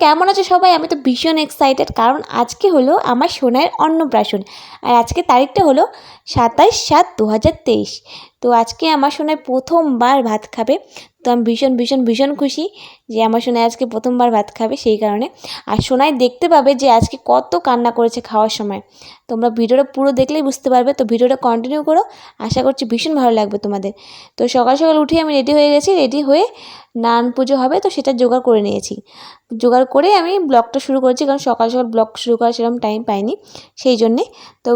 কেমন আছো সবাই? আমি তো ভীষণ এক্সাইটেড, কারণ আজকে হলো আমার সোনার অন্নপ্রাশন। আর আজকে তারিখটা হলো 27/7/2023। তো আজকে আমার সোনায় প্রথমবার ভাত খাবে। তো আমি ভীষণ ভীষণ ভীষণ খুশি যে আমার সোনায় আজকে প্রথমবার ভাত খাবে, সেই কারণে। আর সোনায় দেখতে পাবে যে আজকে কত কান্না করেছে খাওয়ার সময়। তোমরা ভিডিওটা পুরো দেখলেই বুঝতে পারবে। তো ভিডিওটা কন্টিনিউ করো, আশা করছি ভীষণ ভালো লাগবে তোমাদের। তো সকাল সকাল উঠে আমি রেডি হয়ে গেছি। রেডি হয়ে নান পুজো হবে, তো সেটা জোগাড় করে নিয়েছি। জোগাড় করে আমি ব্লগটা শুরু করেছি, কারণ সকাল সকাল ব্লগ শুরু করার সেরকম টাইম পাইনি, সেই জন্যে। তো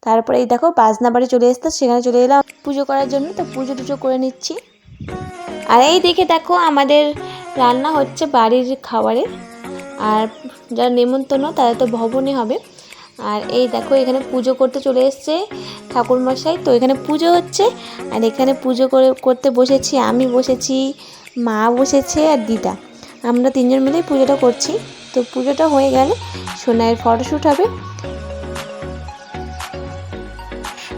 তারপরে এই দেখো বাজনা বাড়ি চলে এসছে, সেখানে চলে এলাম পুজো করার জন্য। তো পুজো টুজো করে নিচ্ছি। আর এই দিকে দেখো আমাদের রান্না হচ্ছে বাড়ির খাবারের। আর যারা নেমন্তন্ন তাদের তো ভবনে হবে। আর এই দেখো এখানে পুজো করতে চলে এসছে ঠাকুরমশাই। তো এখানে পুজো হচ্ছে, আর এখানে পুজো করতে বসেছি আমি, বসেছি মা বসেছে, আর দিদা। আমরা তিনজন মিলেই পুজোটা করছি। তো পুজোটা হয়ে গেলে সোনাইয়ের ফটোশ্যুট হবে।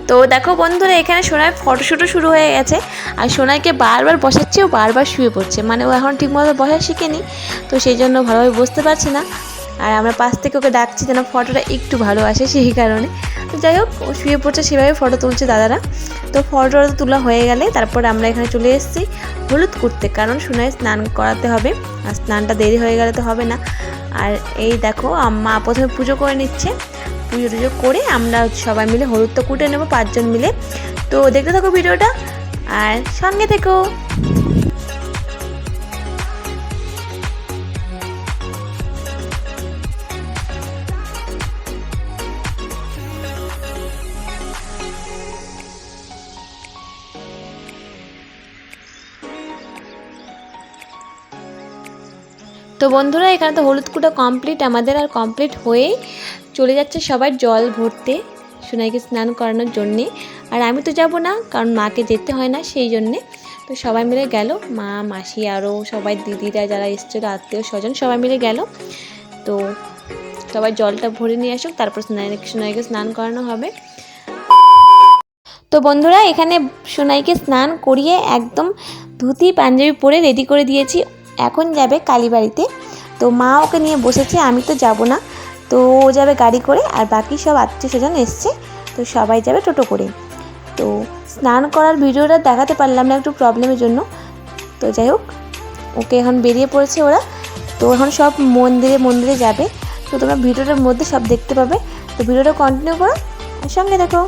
তো দেখো বন্ধুরা, এখানে সোনাইয়ের ফটোশ্যুটও শুরু হয়ে গেছে। আর সোনাইকে বারবার বসাচ্ছে, ও বারবার শুয়ে পড়ছে, মানে ও এখন ঠিকমতো বসা শিখেনি, তো সেই জন্য ভালোভাবে বসতে পারছে না। আর আমরা পাশ থেকে ওকে ডাকছি যেন ফটোটা একটু ভালো আসে, সেই কারণে। তো যাই হোক, ও শুয়ে পড়ছে, সেভাবে ফটো তুলছে দাদারা। তো ফটোটা তোলা হয়ে গেলে তারপর আমরা এখানে চলে এসেছি হলুদ করতে, কারণ সোনাই স্নান করাতে হবে। আর স্নানটা দেরি হয়ে গেলে তো হবে না। আর এই দেখো মা প্রথমে পুজো করে নিচ্ছে। পুজো টুজো করে আমরা সবাই মিলে হলুদটা কুটে নেবো 5 জন মিলে। তো দেখতে থাকো ভিডিওটা আর সঙ্গে থেকো। তো বন্ধুরা, এখানে তো হলুদ কুটা কমপ্লিট আমাদের, আর কমপ্লিট হয়েই চলে যাচ্ছে সবাই জল ভরতে সোনাইকে স্নান করানোর জন্যে। আর আমি তো যাব না, কারণ মাকে যেতে হয় না, সেই জন্যে। তো সবাই মিলে গেল, মা মাসি আরও সবাই দিদিরা যারা এসেছিলো আত্মীয় স্বজন সবাই মিলে গেল। তো সবাই জলটা ভরে নিয়ে আসুক, তারপর সোনাইকে স্নান করানো হবে। তো বন্ধুরা, এখানে সোনাইকে স্নান করিয়ে একদম ধুতি পাঞ্জাবি পরে রেডি করে দিয়েছি। এখন যাবে কালীবাড়িতে। তো মা ওকে নিয়ে বসেছে, আমি তো যাব না। তো ও যাবে গাড়ি করে, আর বাকি সব আত্মীয় স্বজন এসছে, তো সবাই যাবে টোটো করে। তো স্নান করার ভিডিওটা দেখাতে পারলাম না একটু প্রবলেমের জন্য। তো যাই হোক, ওকে এখন বেরিয়ে পড়েছে ওরা। তো এখন সব মন্দিরে যাবে। তো তোমরা ভিডিওটার মধ্যে সব দেখতে পাবে। তো ভিডিওটা কন্টিনিউ করো আর সঙ্গে দেখো।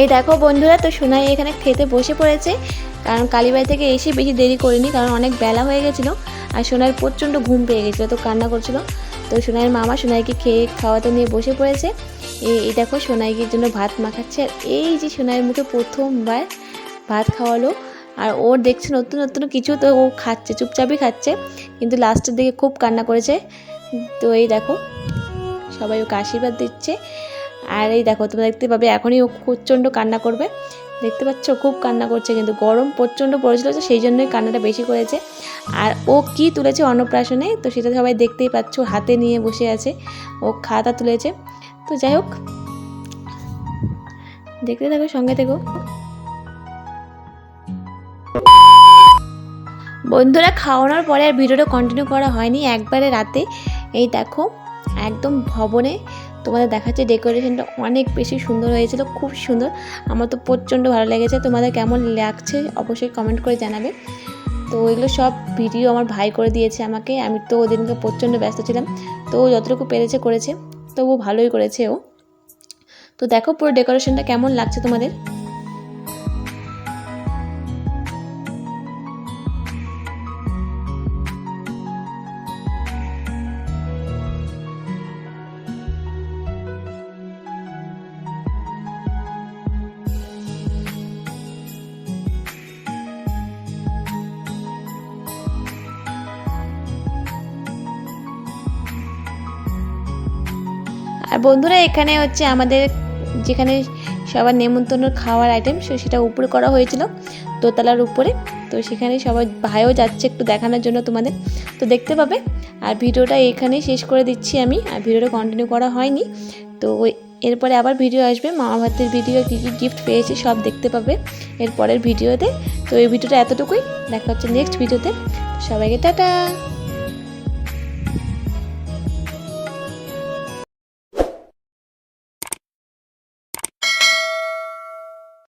এই দেখো বন্ধুরা, তো সোনাই এখানে খেতে বসে পড়েছে, কারণ কালীবাড়ি থেকে এসে বেশি দেরি করিনি, কারণ অনেক বেলা হয়ে গেছিলো। আর সোনাইয়ের প্রচণ্ড ঘুম পেয়ে গেছিলো, তো কান্না করছিল। তো সোনাইয়ের মামা সোনাইকে খাওয়াতে নিয়ে বসে পড়েছে। এই দেখো সোনাইয়ের জন্য ভাত মাখাচ্ছে। আর এই যে সোনাইয়ের মুখে প্রথমবার ভাত খাওয়ালো, আর ওর দেখছে নতুন নতুন কিছু, তো ও খাচ্ছে, চুপচাপই খাচ্ছে, কিন্তু লাস্টের দিকে খুব কান্না করেছে। তো এই দেখো সবাই ওকে আশীর্বাদ দিচ্ছে। আর এই দেখো তোমরা দেখতে পাবে এখনই ও প্রচণ্ড কান্না করবে। দেখতে পাচ্ছ খুব কান্না করছে, কিন্তু গরম প্রচণ্ড পড়েছিল, তো সেই জন্যই কান্নাটা বেশি করেছে। আর ও কি তুলেছে অন্নপ্রাশনে, তো সেটা সবাই দেখতেই পাচ্ছ, হাতে নিয়ে বসে আছে, ও খাতা তুলেছে। তো যাই হোক, দেখতে থাকো, সঙ্গে থেকো। বন্ধুরা, খাওয়ানোর পরে আর ভিডিওটা কন্টিনিউ করা হয়নি, একবারে রাতে এই দেখো একদম ভবনে তোমাদের দেখাচ্ছে, ডেকোরেশনটা অনেক বেশি সুন্দর হয়েছিল, খুব সুন্দর। আমার তো প্রচণ্ড ভালো লেগেছে। তোমাদের কেমন লাগছে অবশ্যই কমেন্ট করে জানাবে। তো এগুলো সব ভিডিও আমার ভাই করে দিয়েছে আমাকে, আমি তো ওদিনকে প্রচণ্ড ব্যস্ত ছিলাম, তো ও যতটুকু পেরেছে করেছে, তো ও ভালোই করেছে ও। তো দেখো পুরো ডেকোরেশনটা কেমন লাগছে তোমাদের। আর বন্ধুরা, এখানে হচ্ছে আমাদের যেখানে সবার নেমন্তন্ন খাওয়ার আইটেম, সেটা উপরে করা হয়েছিল দোতলার উপরে। তো সেখানে সবাই ভাইও যাচ্ছে একটু দেখানোর জন্য তোমাদের, তো দেখতে পাবে। আর ভিডিওটা এখানেই শেষ করে দিচ্ছি আমি, আর ভিডিওটা কন্টিনিউ করা হয়নি। তো এরপরে আবার ভিডিও আসবে, মামা ভাতের ভিডিও, কী কী গিফট পেয়েছি সব দেখতে পাবে এরপরের ভিডিওতে। তো এই ভিডিওটা এতটুকুই, দেখা হচ্ছে নেক্সট ভিডিওতে। সবাইকে টাটা।